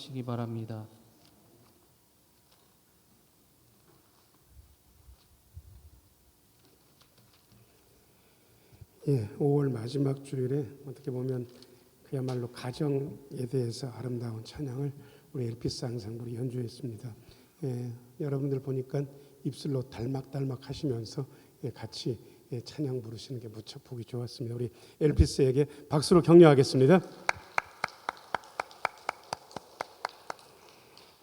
기도하시기 바랍니다. 예, 5월 마지막 주일에 어떻게 보면 그야말로 가정에 대해서 아름다운 찬양을 우리 엘피스 앙상블이 연주했습니다. 예, 여러분들 보니까 입술로 달막달막 하시면서 같이 찬양 부르시는 게 무척 보기 좋았습니다. 우리 엘피스에게 박수로 격려하겠습니다.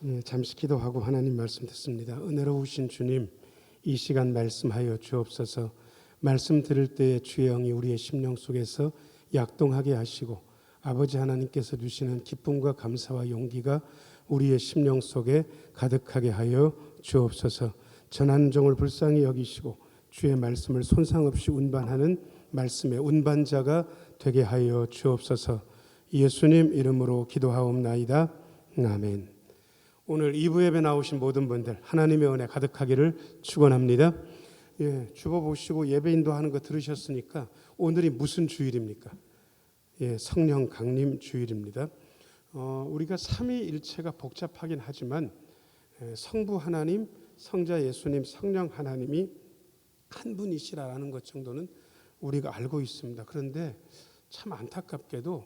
예, 잠시 기도하고 하나님 말씀 듣습니다. 은혜로우신 주님, 이 시간 말씀하여 주옵소서. 말씀 들을 때에 주의 영이 우리의 심령 속에서 약동하게 하시고 아버지 하나님께서 주시는 기쁨과 감사와 용기가 우리의 심령 속에 가득하게 하여 주옵소서. 전하는 종을 불쌍히 여기시고 주의 말씀을 손상 없이 운반하는 말씀의 운반자가 되게 하여 주옵소서. 예수님 이름으로 기도하옵나이다. 아멘. 오늘 2부 예배 나오신 모든 분들 하나님의 은혜 가득하기를 축원합니다. 예, 주보 보시고 예배 인도하는 거 들으셨으니까 오늘이 무슨 주일입니까? 예, 성령 강림 주일입니다. 우리가 삼위일체가 복잡하긴 하지만 성부 하나님, 성자 예수님, 성령 하나님이 한 분이시라는 것 정도는 우리가 알고 있습니다. 그런데 참 안타깝게도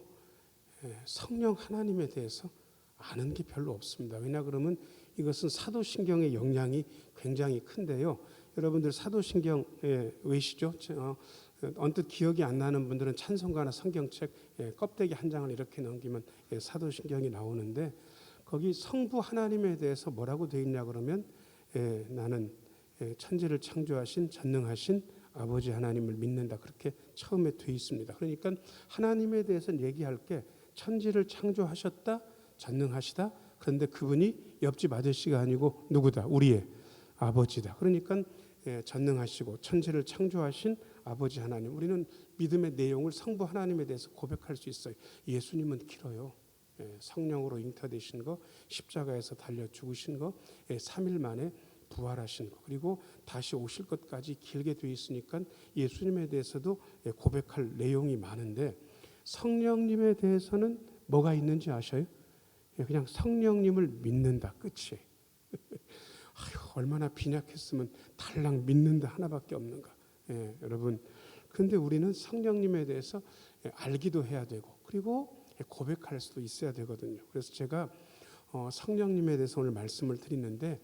성령 하나님에 대해서 아는 게 별로 없습니다. 왜냐 그러면 이것은 사도신경의 영향이 굉장히 큰데요. 여러분들 사도신경 외시죠? 언뜻 기억이 안 나는 분들은 찬송가나 성경책 껍데기 한 장을 이렇게 넘기면 사도신경이 나오는데 거기 성부 하나님에 대해서 뭐라고 되어 있냐 그러면 나는 천지를 창조하신 전능하신 아버지 하나님을 믿는다. 그렇게 처음에 되어 있습니다. 그러니까 하나님에 대해서는 얘기할 게 천지를 창조하셨다. 전능하시다. 그런데 그분이 옆집 아저씨가 아니고 누구다? 우리의 아버지다. 그러니까 전능하시고 천지를 창조하신 아버지 하나님. 우리는 믿음의 내용을 성부 하나님에 대해서 고백할 수 있어요. 예수님은 길어요. 성령으로 잉태되신 거, 십자가에서 달려 죽으신 거, 3일 만에 부활하신 거, 그리고 다시 오실 것까지 길게 되어 있으니까 예수님에 대해서도 고백할 내용이 많은데 성령님에 대해서는 뭐가 있는지 아셔요? 그냥 성령님을 믿는다. 끝이에요. 아유, 얼마나 빈약했으면 달랑 믿는다 하나밖에 없는가. 여러분, 그런데 우리는 성령님에 대해서 알기도 해야 되고 그리고 고백할 수도 있어야 되거든요. 그래서 제가 성령님에 대해서 오늘 말씀을 드리는데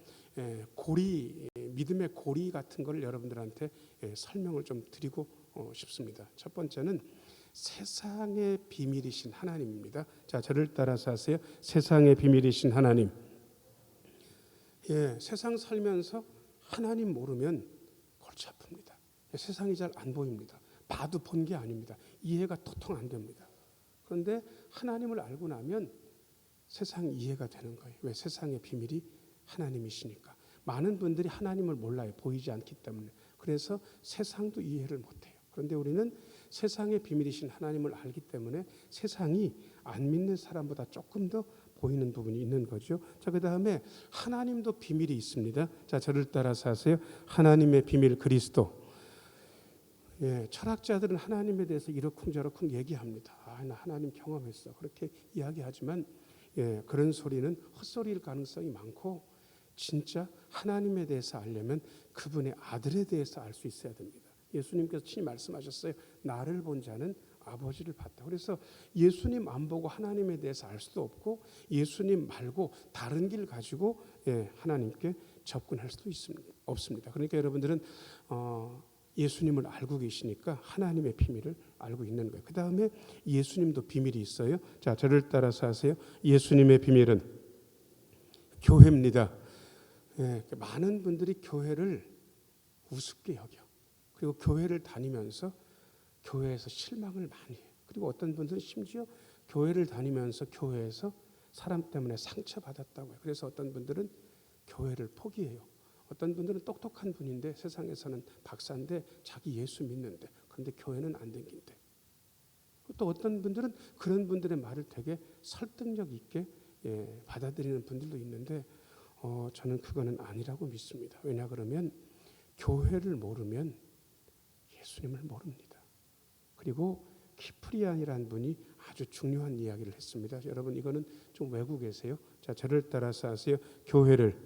고리, 믿음의 고리 같은 걸 여러분들한테 설명을 좀 드리고 싶습니다. 첫 번째는 세상의 비밀이신 하나님입니다. 자, 저를 따라서 하세요. 세상의 비밀이신 하나님. 세상 살면서 하나님 모르면 골치 아픕니다. 세상이 잘 안 보입니다. 봐도 본 게 아닙니다. 이해가 도통 안 됩니다. 그런데 하나님을 알고 나면 세상이 이해가 되는 거예요. 왜? 세상의 비밀이 하나님이시니까. 많은 분들이 하나님을 몰라요. 보이지 않기 때문에. 그래서 세상도 이해를 못해요. 그런데 우리는 세상의 비밀이신 하나님을 알기 때문에 세상이 안 믿는 사람보다 조금 더 보이는 부분이 있는 거죠. 자, 그 다음에 하나님도 비밀이 있습니다. 자, 저를 따라서 하세요. 하나님의 비밀 그리스도. 철학자들은 하나님에 대해서 이러쿵저러쿵 얘기합니다. 나 하나님 경험했어. 그렇게 이야기하지만 그런 소리는 헛소리일 가능성이 많고 진짜 하나님에 대해서 알려면 그분의 아들에 대해서 알 수 있어야 됩니다. 예수님께서 친히 말씀하셨어요. 나를 본 자는 아버지를 봤다. 그래서 예수님 안 보고 하나님에 대해서 알 수도 없고 예수님 말고 다른 길 가지고 하나님께 접근할 수도 없습니다. 그러니까 여러분들은 예수님을 알고 계시니까 하나님의 비밀을 알고 있는 거예요. 그 다음에 예수님도 비밀이 있어요. 자, 저를 따라서 하세요. 예수님의 비밀은 교회입니다. 많은 분들이 교회를 우습게 여겨. 그리고 교회를 다니면서 교회에서 실망을 많이 해요. 그리고 어떤 분들은 심지어 교회를 다니면서 교회에서 사람 때문에 상처받았다고 해요. 그래서 어떤 분들은 교회를 포기해요. 어떤 분들은 똑똑한 분인데 세상에서는 박사인데 자기 예수 믿는데 그런데 교회는 안 다닌대. 또 어떤 분들은 그런 분들의 말을 되게 설득력 있게 받아들이는 분들도 있는데 저는 그거는 아니라고 믿습니다. 왜냐 그러면 교회를 모르면 예수님을 모릅니다. 그리고 키프리안이라는 분이 아주 중요한 이야기를 했습니다. 여러분 이거는 좀 외국에서요. 자, 저를 따라서 하세요. 교회를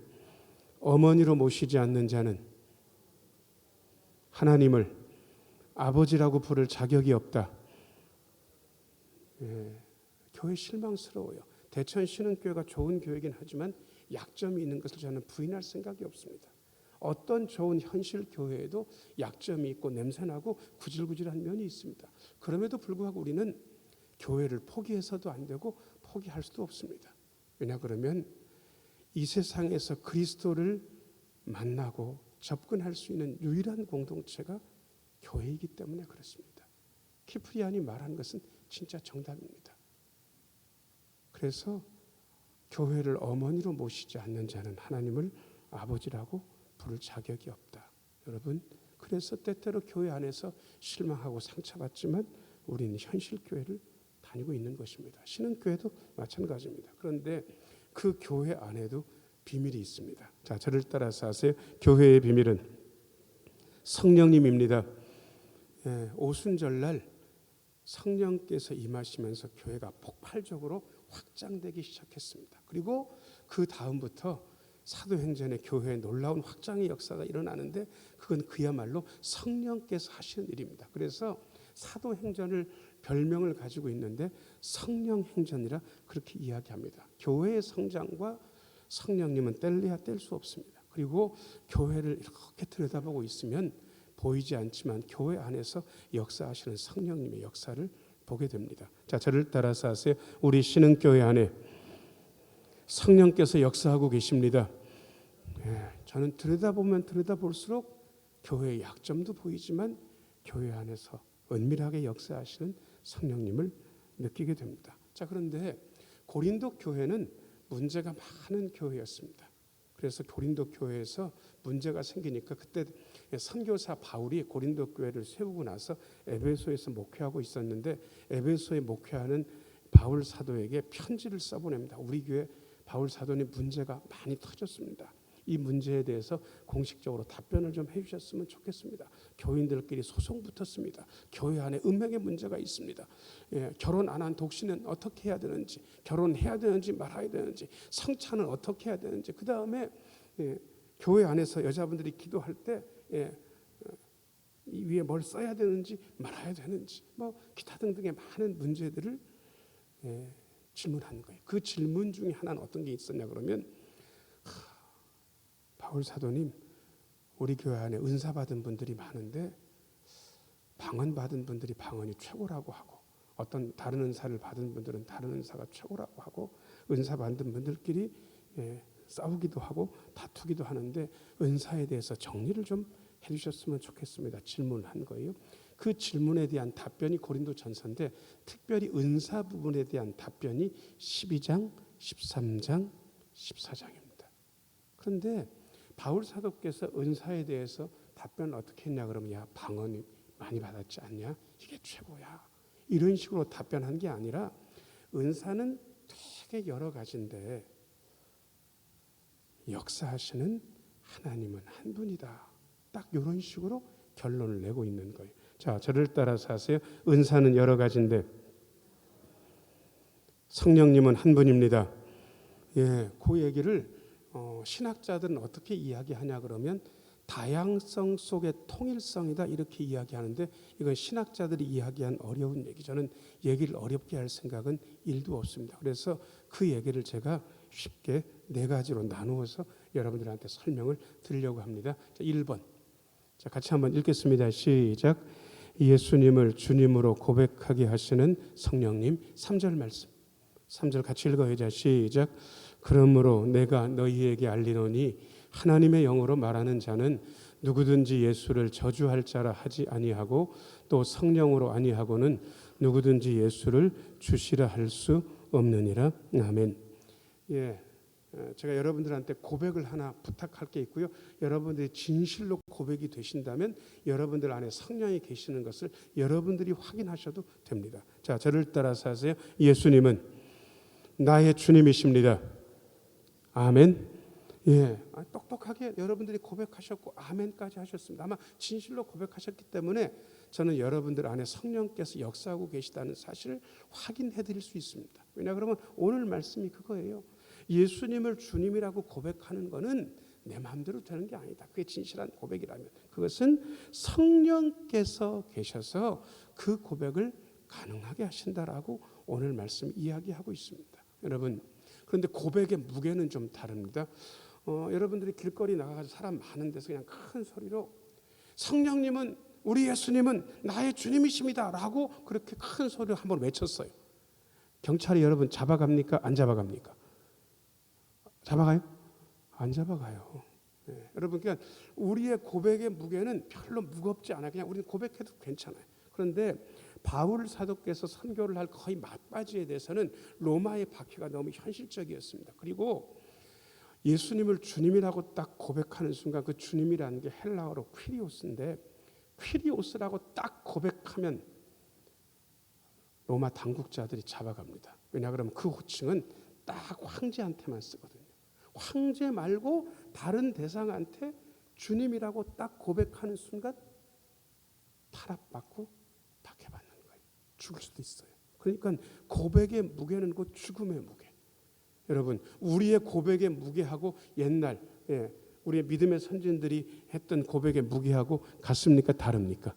어머니로 모시지 않는 자는 하나님을 아버지라고 부를 자격이 없다. 교회 실망스러워요. 대천 신흥교회가 좋은 교회이긴 하지만 약점이 있는 것을 저는 부인할 생각이 없습니다. 어떤 좋은 현실 교회에도 약점이 있고 냄새나고 구질구질한 면이 있습니다. 그럼에도 불구하고 우리는 교회를 포기해서도 안 되고 포기할 수도 없습니다. 왜냐 그러면 이 세상에서 그리스도를 만나고 접근할 수 있는 유일한 공동체가 교회이기 때문에 그렇습니다. 키프리안이 말한 것은 진짜 정답입니다. 그래서 교회를 어머니로 모시지 않는 자는 하나님을 아버지라고 부를 자격이 없다. 여러분, 그래서 때때로 교회 안에서 실망하고 상처받지만 우리는 현실 교회를 다니고 있는 것입니다. 신흥교회도 마찬가지입니다. 그런데 그 교회 안에도 비밀이 있습니다. 자, 저를 따라서 하세요. 교회의 비밀은 성령님입니다. 오순절날 성령께서 임하시면서 교회가 폭발적으로 확장되기 시작했습니다. 그리고 그 다음부터 사도행전의 교회의 놀라운 확장의 역사가 일어나는데 그건 그야말로 성령께서 하시는 일입니다. 그래서 사도행전을 별명을 가지고 있는데 성령행전이라 그렇게 이야기합니다. 교회의 성장과 성령님은 뗄래야 뗄 수 없습니다. 그리고 교회를 이렇게 들여다보고 있으면 보이지 않지만 교회 안에서 역사하시는 성령님의 역사를 보게 됩니다. 자, 저를 따라서 하세요. 우리 신흥교회 안에 성령께서 역사하고 계십니다. 저는 들여다보면 들여다볼수록 교회의 약점도 보이지만 교회 안에서 은밀하게 역사하시는 성령님을 느끼게 됩니다. 자, 그런데 고린도 교회는 문제가 많은 교회였습니다. 그래서 고린도 교회에서 문제가 생기니까 그때 선교사 바울이 고린도 교회를 세우고 나서 에베소에서 목회하고 있었는데 에베소에 목회하는 바울 사도에게 편지를 써보냅니다. 우리 교회 바울 사도님 문제가 많이 터졌습니다. 이 문제에 대해서 공식적으로 답변을 좀 해주셨으면 좋겠습니다. 교인들끼리 소송 붙었습니다. 교회 안에 음행의 문제가 있습니다. 결혼 안 한 독신은 어떻게 해야 되는지, 결혼해야 되는지 말아야 되는지, 성찬은 어떻게 해야 되는지, 그 다음에 교회 안에서 여자분들이 기도할 때 이 위에 뭘 써야 되는지 말아야 되는지, 뭐 기타 등등의 많은 문제들을 질문한 거예요. 그 질문 중에 하나는 어떤 게 있었냐 그러면 바울 사도님, 우리 교회 안에 은사 받은 분들이 많은데 방언 받은 분들이 방언이 최고라고 하고 어떤 다른 은사를 받은 분들은 다른 은사가 최고라고 하고 은사 받은 분들끼리 싸우기도 하고 다투기도 하는데 은사에 대해서 정리를 좀 해주셨으면 좋겠습니다. 질문을 한 거예요. 그 질문에 대한 답변이 고린도전서인데 특별히 은사 부분에 대한 답변이 12장, 13장, 14장입니다. 그런데 바울 사도께서 은사에 대해서 답변을 어떻게 했냐 그러면 야 방언이 많이 받았지 않냐? 이게 최고야. 이런 식으로 답변한 게 아니라 은사는 되게 여러 가지인데 역사하시는 하나님은 한 분이다. 딱 이런 식으로 결론을 내고 있는 거예요. 자, 저를 따라서 하세요. 은사는 여러 가지인데 성령님은 한 분입니다. 그 얘기를 신학자들은 어떻게 이야기하냐 그러면 다양성 속의 통일성이다 이렇게 이야기하는데 이건 신학자들이 이야기한 어려운 얘기. 저는 얘기를 어렵게 할 생각은 1도 없습니다. 그래서 그 얘기를 제가 쉽게 4가지로 나누어서 여러분들한테 설명을 드리려고 합니다. 자, 1번. 자, 같이 한번 읽겠습니다. 시작. 예수님을 주님으로 고백하게 하시는 성령님. 3절 말씀. 3절 같이 읽어요. 자, 시작. 그러므로 내가 너희에게 알리노니 하나님의 영으로 말하는 자는 누구든지 예수를 저주할 자라 하지 아니하고 또 성령으로 아니하고는 누구든지 예수를 주시라 할 수 없느니라. 아멘. 제가 여러분들한테 고백을 하나 부탁할 게 있고요. 여러분들이 진실로 고백이 되신다면 여러분들 안에 성령이 계시는 것을 여러분들이 확인하셔도 됩니다. 자, 저를 따라서 하세요. 예수님은 나의 주님이십니다. 아멘. 똑똑하게 여러분들이 고백하셨고 아멘까지 하셨습니다. 아마 진실로 고백하셨기 때문에 저는 여러분들 안에 성령께서 역사하고 계시다는 사실을 확인해 드릴 수 있습니다. 왜냐 그러면 오늘 말씀이 그거예요. 예수님을 주님이라고 고백하는 것은 내 마음대로 되는 게 아니다. 그게 진실한 고백이라면 그것은 성령께서 계셔서 그 고백을 가능하게 하신다라고 오늘 말씀 이야기하고 있습니다. 여러분, 그런데 고백의 무게는 좀 다릅니다. 여러분들이 길거리 나가서 사람 많은 데서 그냥 큰 소리로 성령님은, 우리 예수님은 나의 주님이십니다 라고 그렇게 큰 소리로 한번 외쳤어요. 경찰이 여러분 잡아갑니까? 안 잡아갑니까? 잡아가요? 안 잡아가요. 네. 여러분, 그러니까 우리의 고백의 무게는 별로 무겁지 않아요. 그냥 우리는 고백해도 괜찮아요. 그런데 바울 사도께서 선교를 할 거의 막바지에 대해서는 로마의 박해가 너무 현실적이었습니다. 그리고 예수님을 주님이라고 딱 고백하는 순간 그 주님이라는 게 헬라어로 퀴리오스인데, 퀴리오스라고 딱 고백하면 로마 당국자들이 잡아갑니다. 왜냐 그러면 그 호칭은 딱 황제한테만 쓰거든요. 황제 말고 다른 대상한테 주님이라고 딱 고백하는 순간 탄압받고 박해받는 거예요. 죽을 수도 있어요. 그러니까 고백의 무게는 곧 죽음의 무게. 여러분, 우리의 고백의 무게하고 옛날 우리의 믿음의 선진들이 했던 고백의 무게하고 같습니까? 다릅니까?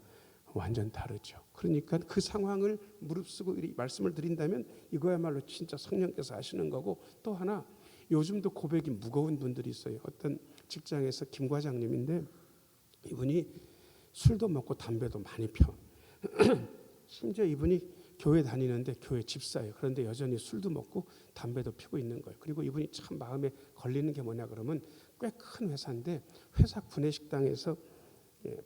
완전 다르죠. 그러니까 그 상황을 무릅쓰고 말씀을 드린다면 이거야말로 진짜 성령께서 하시는 거고, 또 하나 요즘도 고백이 무거운 분들이 있어요. 어떤 직장에서 김 과장님인데 이분이 술도 먹고 담배도 많이 펴. 심지어 이분이 교회 다니는데 교회 집사예요. 그런데 여전히 술도 먹고 담배도 피고 있는 거예요. 그리고 이분이 참 마음에 걸리는 게 뭐냐 그러면 꽤 큰 회사인데 회사 구내식당에서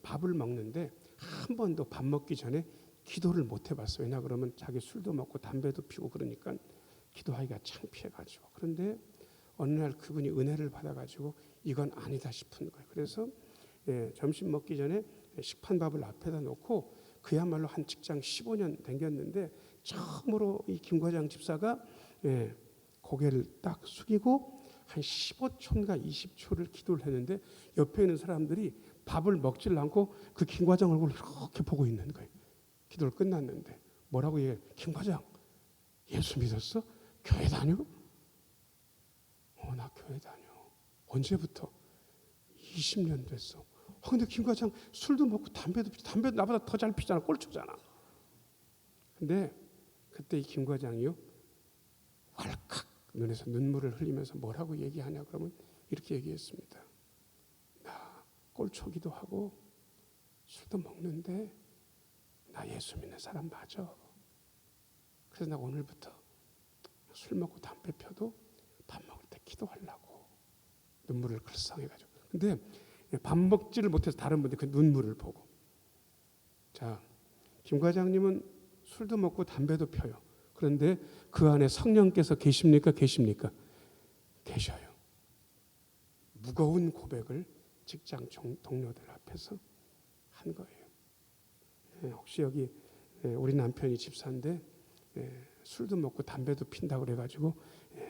밥을 먹는데 한 번도 밥 먹기 전에 기도를 못 해봤어요. 왜냐 그러면 자기 술도 먹고 담배도 피고 그러니까 기도하기가 창피해가지고. 그런데 어느 날 그분이 은혜를 받아가지고 이건 아니다 싶은 거예요. 그래서 점심 먹기 전에 식판밥을 앞에다 놓고 그야말로 한 직장 15년 댕겼는데 처음으로 이 김 과장 집사가 고개를 딱 숙이고 한 15초인가 20초를 기도를 했는데 옆에 있는 사람들이 밥을 먹질 않고 그 김 과장 얼굴을 이렇게 보고 있는 거예요. 기도를 끝났는데 뭐라고 얘기해? 김 과장 예수 믿었어? 교회 다녀? 나 교회 다녀. 언제부터? 20년 됐어. 근데 김 과장 술도 먹고 담배도 나보다 더 잘 피잖아. 꼴초잖아. 근데 그때 이 김 과장이요 왈칵 눈에서 눈물을 흘리면서 뭐라고 얘기하냐 그러면 이렇게 얘기했습니다. 나 꼴초기도 하고 술도 먹는데 나 예수 믿는 사람 맞아. 그래서 나 오늘부터 술 먹고 담배 펴도 밥 먹을 때 기도하려고. 눈물을 글썽해가지고. 근데 밥 먹지를 못해서 다른 분들이 그 눈물을 보고. 자, 김 과장님은 술도 먹고 담배도 펴요. 그런데 그 안에 성령께서 계십니까? 계십니까? 계셔요. 무거운 고백을 직장 동료들 앞에서 한 거예요. 혹시 여기 우리 남편이 집사인데 술도 먹고 담배도 핀다고 그래가지고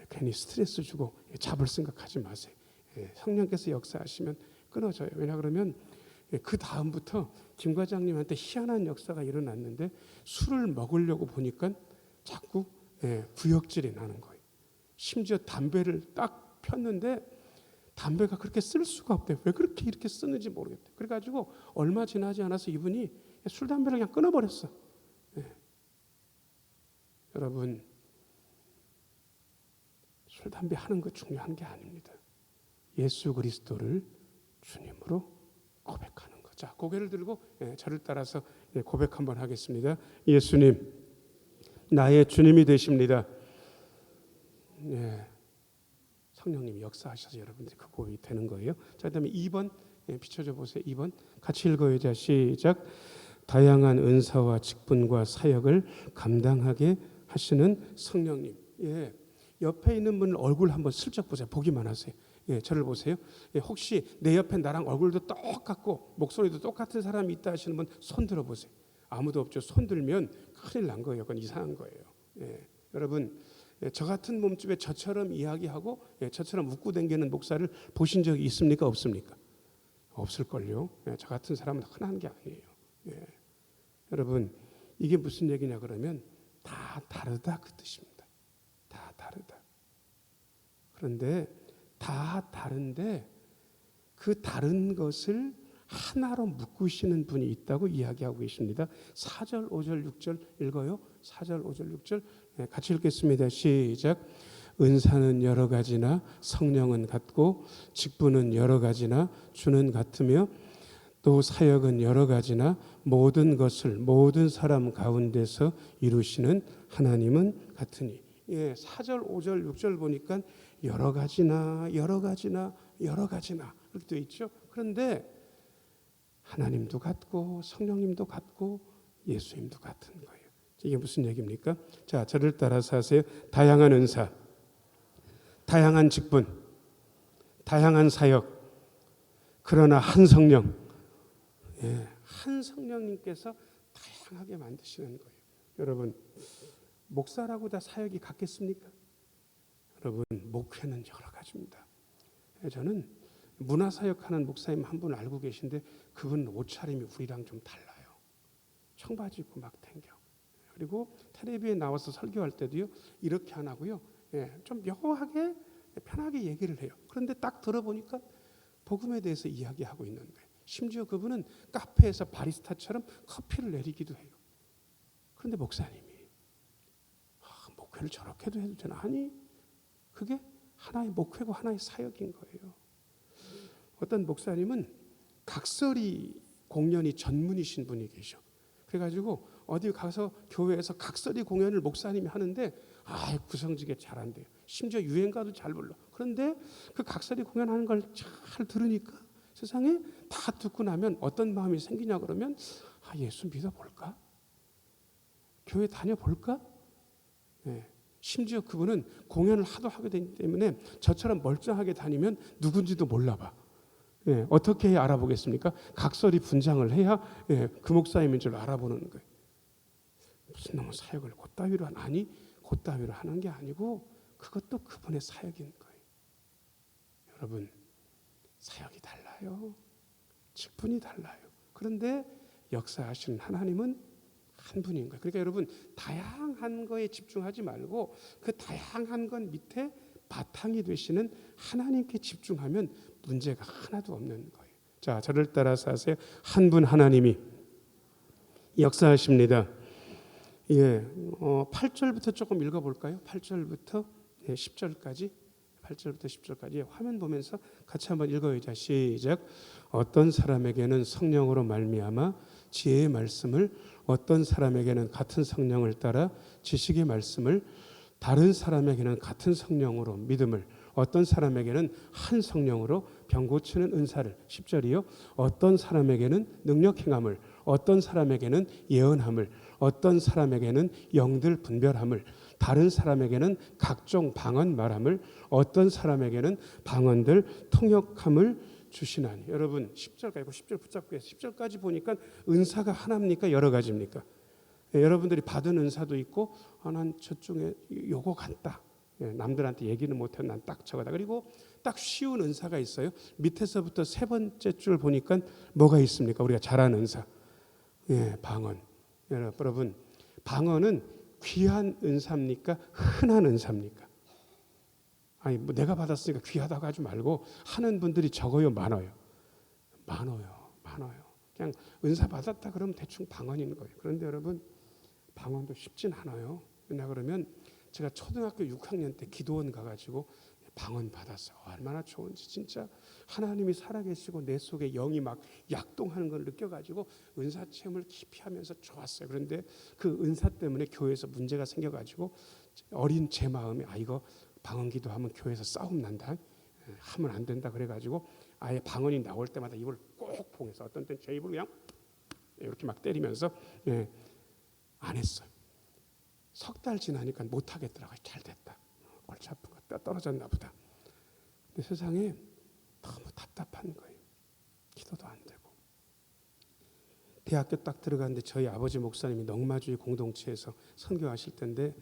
괜히 스트레스 주고 잡을 생각하지 마세요. 성령께서 역사하시면 끊어져요. 왜냐 그러면 그 다음부터 김 과장님한테 희한한 역사가 일어났는데 술을 먹으려고 보니까 자꾸 구역질이 나는 거예요. 심지어 담배를 딱 폈는데 담배가 그렇게 쓸 수가 없대요. 왜 그렇게 이렇게 쓰는지 모르겠대요. 그래가지고 얼마 지나지 않아서 이분이 술 담배를 그냥 끊어버렸어. 여러분, 술 담배 하는 거 중요한 게 아닙니다. 예수 그리스도를 주님으로 고백하는 거. 자, 고개를 들고 저를 따라서 고백 한번 하겠습니다. 예수님, 나의 주님이 되십니다. 성령님이 역사하셔서 여러분들이 그 고백이 되는 거예요. 자, 그다음에 2번 비춰줘 보세요. 2번 같이 읽어요. 자, 시작. 다양한 은사와 직분과 사역을 감당하게 하시는 성령님. 옆에 있는 분 얼굴 한번 슬쩍 보세요. 보기만 하세요. 저를 보세요. 혹시 내 옆에 나랑 얼굴도 똑같고 목소리도 똑같은 사람이 있다 하시는 분 손 들어보세요. 아무도 없죠. 손 들면 큰일 난 거예요. 그건 이상한 거예요. 여러분, 저 같은 몸집에 저처럼 이야기하고 저처럼 웃고 댕기는 목사를 보신 적이 있습니까? 없습니까? 없을걸요. 저 같은 사람은 흔한 게 아니에요. 여러분, 이게 무슨 얘기냐 그러면 다 다르다 그 뜻입니다. 다 다르다. 그런데 다 다른데 그 다른 것을 하나로 묶으시는 분이 있다고 이야기하고 계십니다. 4절, 5절, 6절 읽어요. 4절, 5절, 6절 같이 읽겠습니다. 시작. 은사는 여러 가지나 성령은 같고 직분은 여러 가지나 주는 같으며 또 사역은 여러 가지나 모든 것을 모든 사람 가운데서 이루시는 하나님은 같으니. 4절, 5절, 6절 보니까 여러 가지나 이렇게 되어 있죠. 그런데 하나님도 같고 성령님도 같고 예수님도 같은 거예요. 이게 무슨 얘기입니까? 자, 저를 따라서 하세요. 다양한 은사, 다양한 직분, 다양한 사역, 그러나 한 성령. 한 성령님께서 다양하게 만드시는 거예요. 여러분, 목사라고 다 사역이 같겠습니까? 여러분, 목회는 여러 가지입니다. 저는 문화사역하는 목사님 한 분 알고 계신데 그분 옷차림이 우리랑 좀 달라요. 청바지 입고 막 댕겨. 그리고 텔레비에 나와서 설교할 때도요, 이렇게 안 하고요, 좀 묘하게 편하게 얘기를 해요. 그런데 딱 들어보니까 복음에 대해서 이야기하고 있는 거예요. 심지어 그분은 카페에서 바리스타처럼 커피를 내리기도 해요. 그런데 목사님이 목회를 저렇게도 해도 되나? 아니, 그게 하나의 목회고 하나의 사역인 거예요. 어떤 목사님은 각설이 공연이 전문이신 분이 계셔. 그래가지고 어디 가서 교회에서 각설이 공연을 목사님이 하는데 구성지게 잘한대요. 심지어 유행가도 잘 불러. 그런데 그 각설이 공연하는 걸 잘 들으니까 세상에 다 듣고 나면 어떤 마음이 생기냐 그러면 예수 믿어볼까? 교회 다녀볼까? 심지어 그분은 공연을 하도 하게 되기 때문에 저처럼 멀쩡하게 다니면 누군지도 몰라봐. 어떻게 해야 알아보겠습니까? 각설이 분장을 해야 그 목사님인 줄 알아보는 거예요. 무슨 놈의 사역을 곧다위로 하니? 곧다위로 하는 게 아니고 그것도 그분의 사역인 거예요. 여러분, 사역이 달라요. 직분이 달라요. 그런데 역사하시는 하나님은 한 분인 거예요. 그러니까 여러분, 다양한 거에 집중하지 말고 그 다양한 것 밑에 바탕이 되시는 하나님께 집중하면 문제가 하나도 없는 거예요. 자, 저를 따라서 하세요. 한 분 하나님이 역사하십니다. 8절부터 조금 읽어볼까요? 8절부터 10절까지. 8절부터 10절까지 화면 보면서 같이 한번 읽어요. 자, 시작. 어떤 사람에게는 성령으로 말미암아 지혜의 말씀을, 어떤 사람에게는 같은 성령을 따라 지식의 말씀을, 다른 사람에게는 같은 성령으로 믿음을, 어떤 사람에게는 한 성령으로 병 고치는 은사를, 10절이요. 어떤 사람에게는 능력 행함을, 어떤 사람에게는 예언함을, 어떤 사람에게는 영들 분별함을, 다른 사람에게는 각종 방언 말함을, 어떤 사람에게는 방언들 통역함을 주시나니. 여러분, 10절까지 10절 붙잡고 해서 10절까지 보니까 은사가 하나입니까? 여러 가지입니까? 여러분들이 받은 은사도 있고 난 저쪽에 요거 같다. 남들한테 얘기는 못해도 난 딱 저거다. 그리고 딱 쉬운 은사가 있어요. 밑에서부터 세 번째 줄 보니까 뭐가 있습니까? 우리가 잘하는 은사. 방언. 여러분, 방언은 귀한 은사입니까? 흔한 은사입니까? 아니, 뭐 내가 받았으니까 귀하다고 하지 말고 하는 분들이 적어요, 많아요? 많아요. 그냥 은사 받았다 그러면 대충 방언인 거예요. 그런데 여러분, 방언도 쉽진 않아요. 왜냐 그러면 제가 초등학교 6학년 때 기도원 가가지고 방언 받았어요. 얼마나 좋은지. 진짜 하나님이 살아계시고 내 속에 영이 막 약동하는 걸 느껴가지고 은사 체험을 깊이 하면서 좋았어요. 그런데 그 은사 때문에 교회에서 문제가 생겨가지고 어린 제 마음에 이거 방언 기도하면 교회에서 싸움 난다. 하면 안 된다. 그래가지고 아예 방언이 나올 때마다 입을 꼭 봉해서 어떤 때는 제 입을 그냥 이렇게 막 때리면서 안 했어요. 석 달 지나니까 못 하겠더라고요. 잘 됐다. 골치 아픈 거 뼈 떨어졌나 보다. 근데 세상에 너무 답답한 거예요. 기도도 안 되고. 대학교 딱 들어갔는데 저희 아버지 목사님이 넉마주의 공동체에서 선교하실 텐데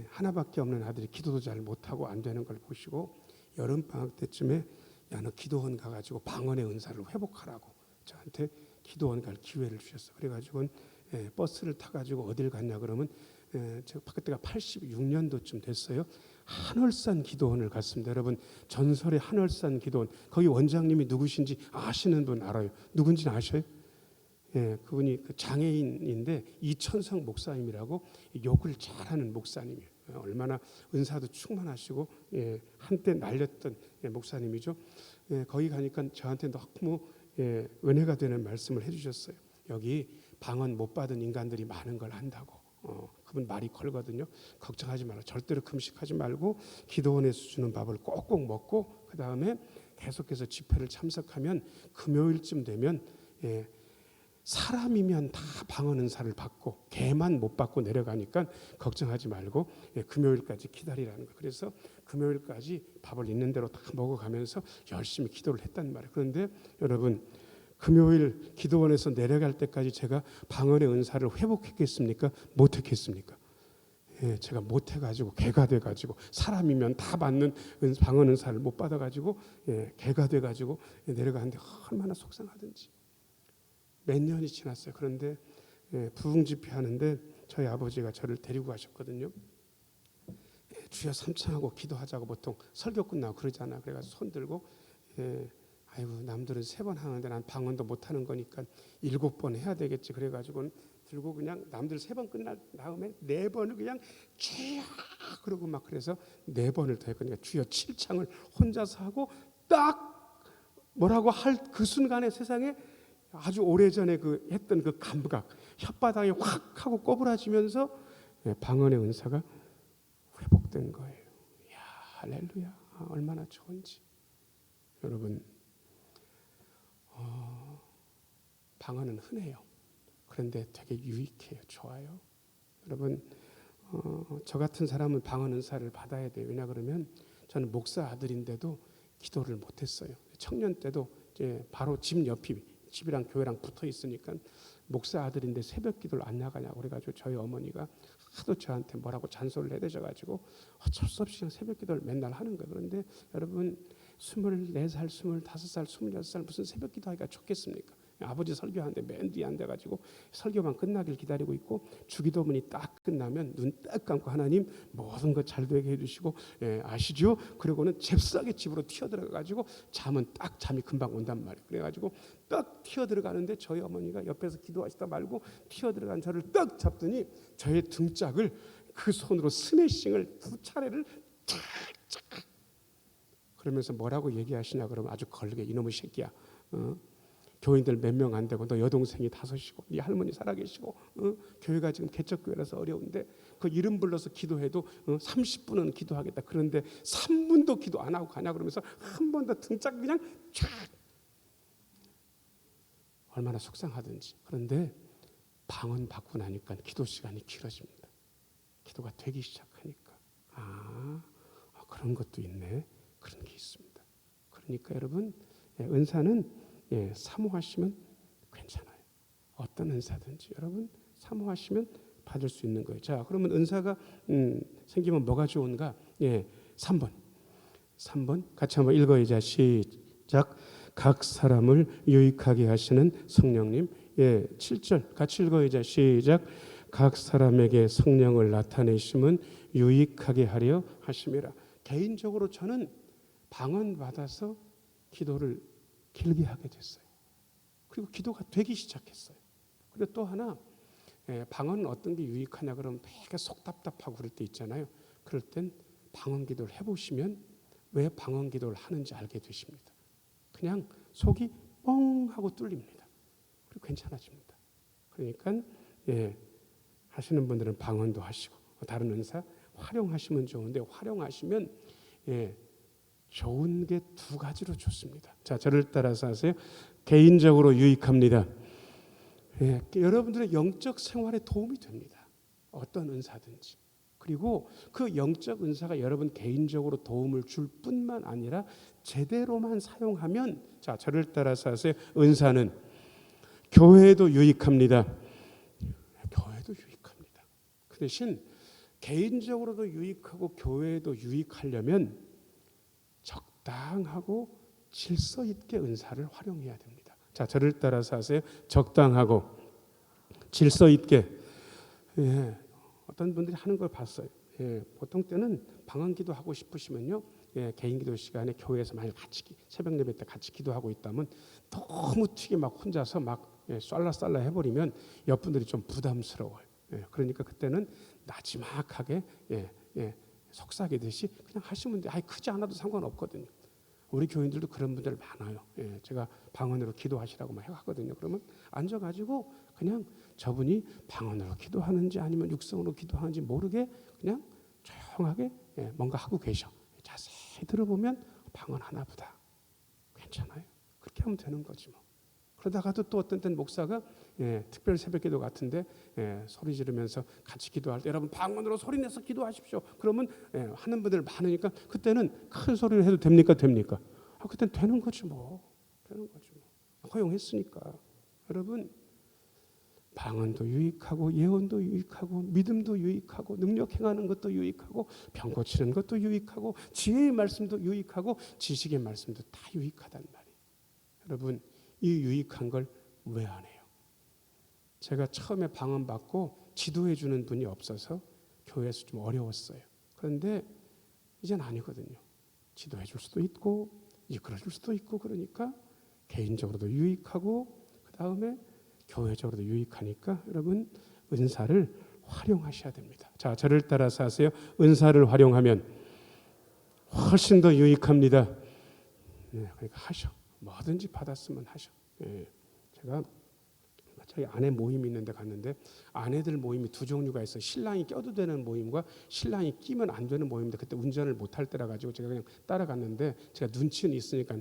하나밖에 없는 아들이 기도도 잘 못하고 안 되는 걸 보시고 여름방학 때쯤에 야, 너 기도원 가가지고 방언의 은사를 회복하라고 저한테 기도원 갈 기회를 주셨어요. 그래가지고 버스를 타가지고 어딜 갔냐 그러면 제가 그때가 86년도쯤 됐어요. 한월산 기도원을 갔습니다. 여러분, 전설의 한월산 기도원, 거기 원장님이 누구신지 아시는 분 알아요? 누군지 아셔요? 그분이 그 장애인인데 이천성 목사님이라고 욕을 잘하는 목사님이에요. 얼마나 은사도 충만하시고 한때 날렸던 목사님이죠. 거기 가니까 저한테 너무 은혜가 되는 말씀을 해주셨어요. 여기 방언 못 받은 인간들이 많은 걸 안다고. 그분 말이 걸거든요. 걱정하지 말라. 절대로 금식하지 말고 기도원에서 주는 밥을 꼭꼭 먹고 그 다음에 계속해서 집회를 참석하면 금요일쯤 되면 사람이면 다 방언 은사를 받고 개만 못 받고 내려가니까 걱정하지 말고 금요일까지 기다리라는 거예요. 그래서 금요일까지 밥을 있는 대로 다 먹어가면서 열심히 기도를 했단 말이에요. 그런데 여러분, 금요일 기도원에서 내려갈 때까지 제가 방언의 은사를 회복했겠습니까? 못했겠습니까? 제가 못해가지고 개가 돼가지고 사람이면 다 받는 방언 은사를 못 받아가지고 개가 돼가지고 내려가는데 얼마나 속상하든지. 몇 년이 지났어요. 그런데 부흥 집회하는데 저희 아버지가 저를 데리고 가셨거든요. 주여 삼창하고 기도하자고 보통 설교 끝나고 그러잖아. 그래가지고 손 들고 아이고 남들은 3번 하는데 난 방언도 못 하는 거니까 7번 해야 되겠지. 그래가지고 들고 그냥 남들 3번 끝난 다음에 4번을 그냥 주여 그러고 막 그래서 4번을 더 했거든요. 주여 7창을 혼자서 하고 딱 뭐라고 할 그 순간에 세상에 아주 오래전에 그 했던 그 감각, 혓바닥에 확 하고 꼬부라지면서 방언의 은사가 회복된 거예요. 이야, 할렐루야. 얼마나 좋은지. 여러분, 방언은 흔해요. 그런데 되게 유익해요. 좋아요. 여러분, 저 같은 사람은 방언 은사를 받아야 돼요. 왜냐 그러면 저는 목사 아들인데도 기도를 못했어요. 청년 때도 이제 바로 집 옆이 집이랑 교회랑 붙어 있으니까 목사 아들인데 새벽 기도를 안 나가냐고 그래가지고 저희 어머니가 하도 저한테 뭐라고 잔소리를 해대셔가지고 어쩔 수 없이 그냥 새벽 기도를 맨날 하는 거예요. 그런데 여러분 24살, 25살, 26살 무슨 새벽 기도하기가 좋겠습니까? 아버지 설교하는데 맨 뒤에 앉아가지고 설교만 끝나길 기다리고 있고 주기도문이 딱 끝나면 눈 딱 감고 하나님 모든 것 잘 되게 해주시고 아시죠? 그러고는 잽싸게 집으로 튀어들어가가지고 잠이 금방 온단 말이에요. 그래가지고 딱 튀어들어가는데 저희 어머니가 옆에서 기도하시다 말고 튀어들어간 저를 딱 잡더니 저의 등짝을 그 손으로 스매싱을 2차례를 쫙쫙 그러면서 뭐라고 얘기하시냐 그러면 아주 걸게 이놈의 새끼야. 교인들 몇 명 안 되고 너 여동생이 5이고 네 할머니 살아계시고 교회가 지금 개척교회라서 어려운데 그 이름 불러서 기도해도 30분은 기도하겠다. 그런데 3분도 기도 안 하고 가냐 그러면서 한 번 더 등짝 그냥 쫙 얼마나 속상하든지. 그런데 방언 받고 나니까 기도 시간이 길어집니다. 기도가 되기 시작하니까 그런 것도 있네. 그런 게 있습니다. 그러니까 여러분 은사는 사모하시면 괜찮아요. 어떤 은사든지 여러분 사모하시면 받을 수 있는 거예요. 자, 그러면 은사가 생기면 뭐가 좋은가? 3번 같이 한번 읽어야죠. 시작. 각 사람을 유익하게 하시는 성령님. 7절 같이 읽어야죠. 시작. 각 사람에게 성령을 나타내심은 유익하게 하려 하심이라. 개인적으로 저는 방언 받아서 기도를 길게 하게 됐어요. 그리고 기도가 되기 시작했어요. 그리고 또 하나 방언은 어떤 게 유익하냐 그러면 되게 속 답답하고 그럴 때 있잖아요. 그럴 땐 방언 기도를 해보시면 왜 방언 기도를 하는지 알게 되십니다. 그냥 속이 뻥 하고 뚫립니다. 그리고 괜찮아집니다. 그러니까 하시는 분들은 방언도 하시고 다른 은사 활용하시면 좋은데 활용하시면 좋은 게 2가지로 좋습니다. 자, 저를 따라서 하세요. 개인적으로 유익합니다. 여러분들의 영적 생활에 도움이 됩니다. 어떤 은사든지. 그리고 그 영적 은사가 여러분 개인적으로 도움을 줄 뿐만 아니라 제대로만 사용하면 자, 저를 따라서 하세요. 은사는 교회에도 유익합니다. 교회도 유익합니다. 그 대신 개인적으로도 유익하고 교회에도 유익하려면 적당하고 질서 있게 은사를 활용해야 됩니다. 자, 저를 따라서 하세요. 적당하고 질서 있게. 어떤 분들이 하는 걸 봤어요. 보통 때는 방언기도 하고 싶으시면요, 개인기도 시간에 교회에서 만약 같이 새벽 예배 때 같이 기도하고 있다면 너무 튀게 막 혼자서 막 쏠라쏠라 해버리면 옆분들이 좀 부담스러워요. 그러니까 그때는 나지막하게 속삭이듯이 그냥 하시면 돼. 크지 않아도 상관없거든요. 우리 교인들도 그런 분들 많아요. 제가 방언으로 기도하시라고 막 하거든요. 그러면 앉아가지고 그냥 저분이 방언으로 기도하는지 아니면 육성으로 기도하는지 모르게 그냥 조용하게 뭔가 하고 계셔. 자세히 들어보면 방언 하나 보다. 괜찮아요. 그렇게 하면 되는 거지 뭐. 그러다가도 또 어떤 때는 목사가 특별 새벽기도 같은데 소리 지르면서 같이 기도할 때 여러분 방언으로 소리내서 기도하십시오. 그러면 하는 분들 많으니까 그때는 큰 소리를 해도 됩니까? 그때는 되는 거지 뭐. 허용했으니까. 여러분 방언도 유익하고 예언도 유익하고 믿음도 유익하고 능력 행하는 것도 유익하고 병 고치는 것도 유익하고 지혜의 말씀도 유익하고 지식의 말씀도 다 유익하단 말이에요. 여러분 이 유익한 걸 왜 안 해요? 제가 처음에 방언 받고 지도해 주는 분이 없어서 교회에서 좀 어려웠어요. 그런데 이젠 아니거든요. 지도해 줄 수도 있고 이끌어 줄 수도 있고 그러니까 개인적으로도 유익하고 그 다음에 교회적으로도 유익하니까 여러분 은사를 활용하셔야 됩니다. 자, 저를 따라서 하세요. 은사를 활용하면 훨씬 더 유익합니다. 그러니까 하셔. 뭐든지 받았으면 하셔. 제가 저희 아내 모임이 있는데 갔는데 아내들 모임이 두 종류가 있어요. 신랑이 껴도 되는 모임과 신랑이 끼면 안 되는 모임인데 그때 운전을 못할 때라 가지고 제가 그냥 따라갔는데 제가 눈치는 있으니까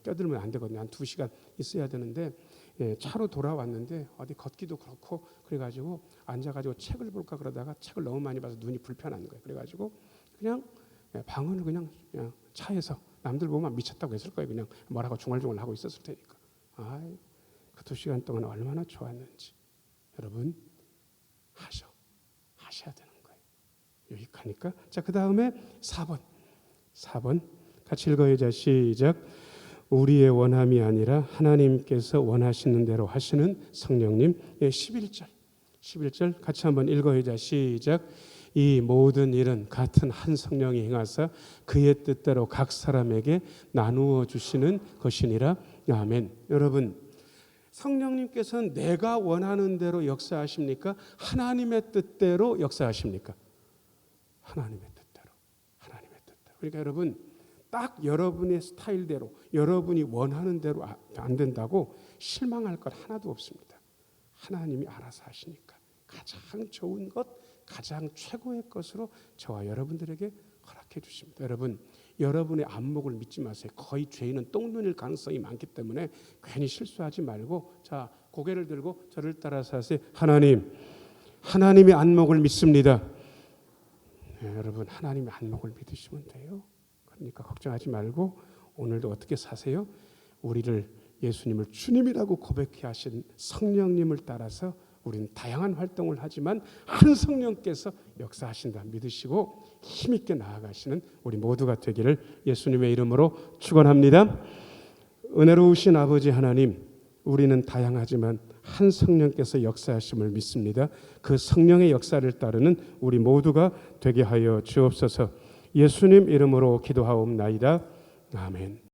껴들면 안 되거든요. 한 2시간 있어야 되는데 차로 돌아왔는데 어디 걷기도 그렇고 그래가지고 앉아가지고 책을 볼까 그러다가 책을 너무 많이 봐서 눈이 불편한 거예요. 그래가지고 그냥 방언을 그냥 차에서 남들 보면 미쳤다고 했을 거예요. 그냥 뭐라고 중얼중얼 하고 있었을 테니까. 그 2시간 동안 얼마나 좋았는지. 여러분 하셔야 되는 거예요. 유익하니까. 자, 그 다음에 4번 같이 읽어요. 자, 시작. 우리의 원함이 아니라 하나님께서 원하시는 대로 하시는 성령님. 11절 같이 한번 읽어요. 자, 시작. 이 모든 일은 같은 한 성령이 행하사 그의 뜻대로 각 사람에게 나누어 주시는 것이니라. 아멘. 여러분 성령님께서는 내가 원하는 대로 역사하십니까? 하나님의 뜻대로 역사하십니까? 하나님의 뜻대로. 그러니까 여러분 딱 여러분의 스타일대로 여러분이 원하는 대로 안 된다고 실망할 것 하나도 없습니다. 하나님이 알아서 하시니까 가장 좋은 것, 가장 최고의 것으로 저와 여러분들에게 허락해 주십니다. 여러분 여러분의 안목을 믿지 마세요. 거의 죄인은 똥눈일 가능성이 많기 때문에 괜히 실수하지 말고 자 고개를 들고 저를 따라서 하세요. 하나님의 안목을 믿습니다. 여러분 하나님의 안목을 믿으시면 돼요. 그러니까 걱정하지 말고 오늘도 어떻게 사세요? 우리를 예수님을 주님이라고 고백해 하신 성령님을 따라서 우리는 다양한 활동을 하지만 한 성령께서 역사하신다 믿으시고 힘있게 나아가시는 우리 모두가 되기를 예수님의 이름으로 축원합니다. 은혜로우신 아버지 하나님, 우리는 다양하지만 한 성령께서 역사하심을 믿습니다. 그 성령의 역사를 따르는 우리 모두가 되게 하여 주옵소서. 예수님 이름으로 기도하옵나이다. 아멘.